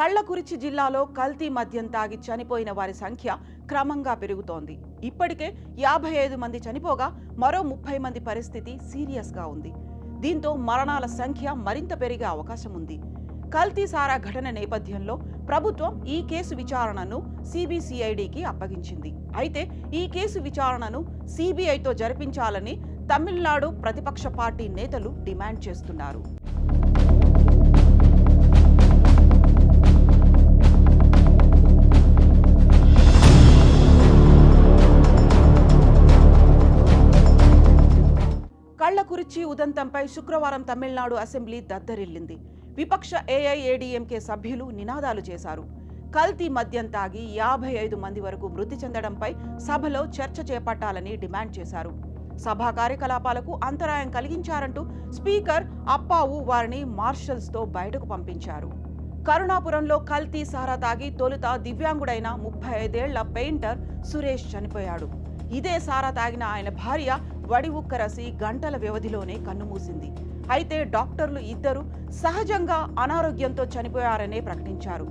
కళ్ళకురిచి జిల్లాలో కల్తీ మద్యం తాగి చనిపోయిన వారి సంఖ్య క్రమంగా పెరుగుతోంది. ఇప్పటికే 55 మంది చనిపోగా మరో 30 మంది పరిస్థితి సీరియస్గా ఉంది. దీంతో మరణాల సంఖ్య మరింత పెరిగే అవకాశం ఉంది. కల్తీ సారా ఘటన నేపథ్యంలో ప్రభుత్వం ఈ కేసు విచారణను సిబిసిఐడికి అప్పగించింది. అయితే ఈ కేసు విచారణను సిబిఐతో జరిపించాలని తమిళనాడు ప్రతిపక్ష పార్టీ నేతలు డిమాండ్ చేస్తున్నారు. కళ్ళకురిచి ఉదంతంపై శుక్రవారం తమిళనాడు అసెంబ్లీ దద్దరిల్లింది. విపక్ష ఏఐఏడీఎంకే సభ్యులు నినాదాలు చేశారు. కల్తీ మద్యం తాగి 55 మంది వరకు మృతి చెందడంపై సభలో చర్చ చేపట్టాలని డిమాండ్ చేశారు. సభా కార్యకలాపాలకు అంతరాయం కలిగించారంటూ స్పీకర్ అప్పావు వారిని మార్షల్స్తో బయటకు పంపించారు. కరుణాపురంలో కల్తీ సారా తాగి తొలుత దివ్యాంగుడైన 35 ఏళ్ల పెయింటర్ సురేష్ చనిపోయాడు. ఇదే సారా తాగిన ఆయన భార్య వడి ఉక్కరసి గంటల వ్యవధిలోనే కన్నుమూసింది. అయితే డాక్టర్లు ఇద్దరు సహజంగా అనారోగ్యంతో చనిపోయారనే ప్రకటించారు.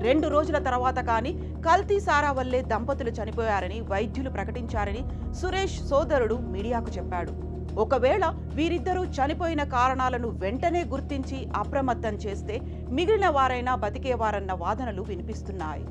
2 రోజుల తర్వాత కానీ కల్తీ సారా వల్లే దంపతులు చనిపోయారని వైద్యులు ప్రకటించారని సురేష్ సోదరుడు మీడియాకు చెప్పాడు. ఒకవేళ వీరిద్దరూ చనిపోయిన కారణాలను వెంటనే గుర్తించి అప్రమత్తం చేస్తే మిగిలిన వారైనా బతికేవారన్న వాదనలు వినిపిస్తున్నాయి.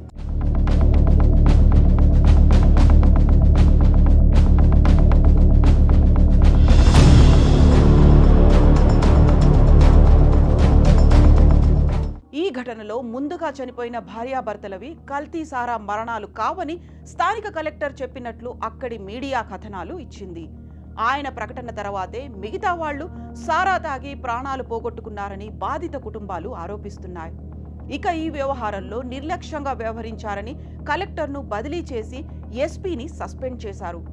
ఈ ఘటనలో ముందుగా చనిపోయిన భార్యాభర్తలవి కల్తీ సారా మరణాలు కావని స్థానిక కలెక్టర్ చెప్పినట్లు అక్కడి మీడియా కథనాలు ఇచ్చింది. ఆయన ప్రకటన తర్వాతే మిగతా వాళ్లు సారా తాగి ప్రాణాలు పోగొట్టుకున్నారని బాధిత కుటుంబాలు ఆరోపిస్తున్నాయి. ఇక ఈ వ్యవహారంలో నిర్లక్ష్యంగా వ్యవహరించారని కలెక్టర్ను బదిలీ చేసి ఎస్పీని సస్పెండ్ చేశారు.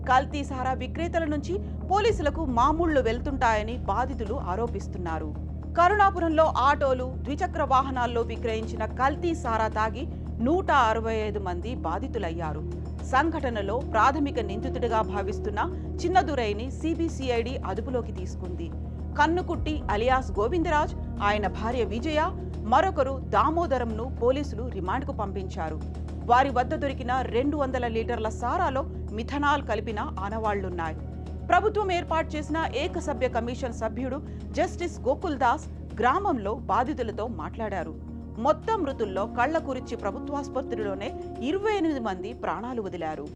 కల్తీ సారా విక్రేతల నుంచి పోలీసులకు మామూళ్లు వెళ్తుంటాయని బాధితులు ఆరోపిస్తున్నారు. కరుణాపురంలో ఆటోలు, ద్విచక్ర వాహనాల్లో విక్రయించిన కల్తీ సారా తాగి 165 మంది బాధితులయ్యారు. సంఘటనలో ప్రాథమిక నిందితుడిగా భావిస్తున్న చిన్నదురైని సిబిసిఐడి అదుపులోకి తీసుకుంది. కన్నుకుట్టి అలియాస్ గోవిందరాజ్, ఆయన భార్య విజయ, మరొకరు దామోదరంను పోలీసులు రిమాండ్కు పంపించారు. వారి వద్ద దొరికిన 200 లీటర్ల సారాలో మిథనాల్ కలిపిన ఆనవాళ్లున్నాయి. ప్రభుత్వం ఏర్పాటు చేసిన ఏకసభ్య కమిషన్ సభ్యుడు జస్టిస్ గోకుల్ దాస్ గ్రామంలో బాధితులతో మాట్లాడారు. మొత్తం మృతుల్లో కళ్ళకురిచి ప్రభుత్వాసుపత్రిలోనే 28 మంది ప్రాణాలు వదిలారు.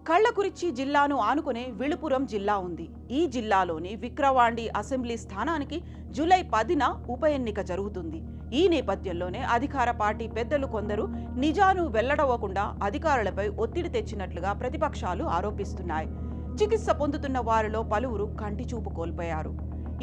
కళ్ళకురిచి జిల్లాను ఆనుకునే విళుపురం జిల్లా ఉంది. ఈ జిల్లాలోని విక్రవాండి అసెంబ్లీ స్థానానికి జూలై 10న ఉప ఎన్నిక జరుగుతుంది. ఈ నేపథ్యంలోనే అధికార పార్టీ పెద్దలు కొందరు నిజాను వెల్లడవ్వకుండా అధికారులపై ఒత్తిడి తెచ్చినట్లుగా ప్రతిపక్షాలు ఆరోపిస్తున్నాయి. చికిత్స పొందుతున్న వారిలో పలువురు కంటిచూపు కోల్పోయారు.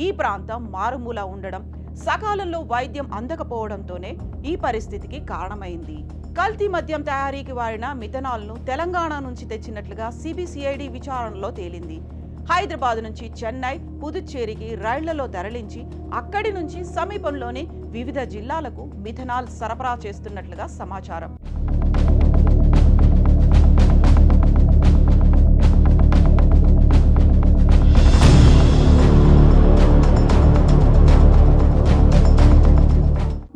ఈ ప్రాంతం మారుమూల ఉండడం, సకాలంలో వైద్యం అందకపోవడంతోనే ఈ పరిస్థితికి కారణమైంది. కల్తీ మద్యం తయారీకి వాడిన మిథనాల్ను తెలంగాణ నుంచి తెచ్చినట్లుగా సిబిసిఐడి విచారణలో తేలింది. హైదరాబాద్ నుంచి చెన్నై, పుదుచ్చేరికి రైళ్లలో తరలించి అక్కడి నుంచి సమీపంలోని వివిధ జిల్లాలకు మిథనాల్ సరఫరా చేస్తున్నట్లుగా సమాచారం.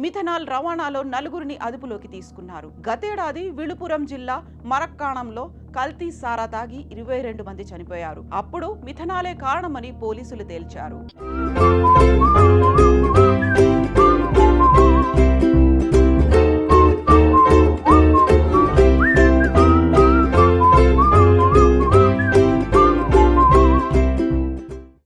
మిథనాల్ రవాణాలో 4గురిని అదుపులోకి తీసుకున్నారు. గతేడాది విళుపురం జిల్లా మరక్కాణంలో కల్తీ సారా తాగి 22 మంది చనిపోయారు. అప్పుడు మిథనాలే కారణమని పోలీసులు తేల్చారు.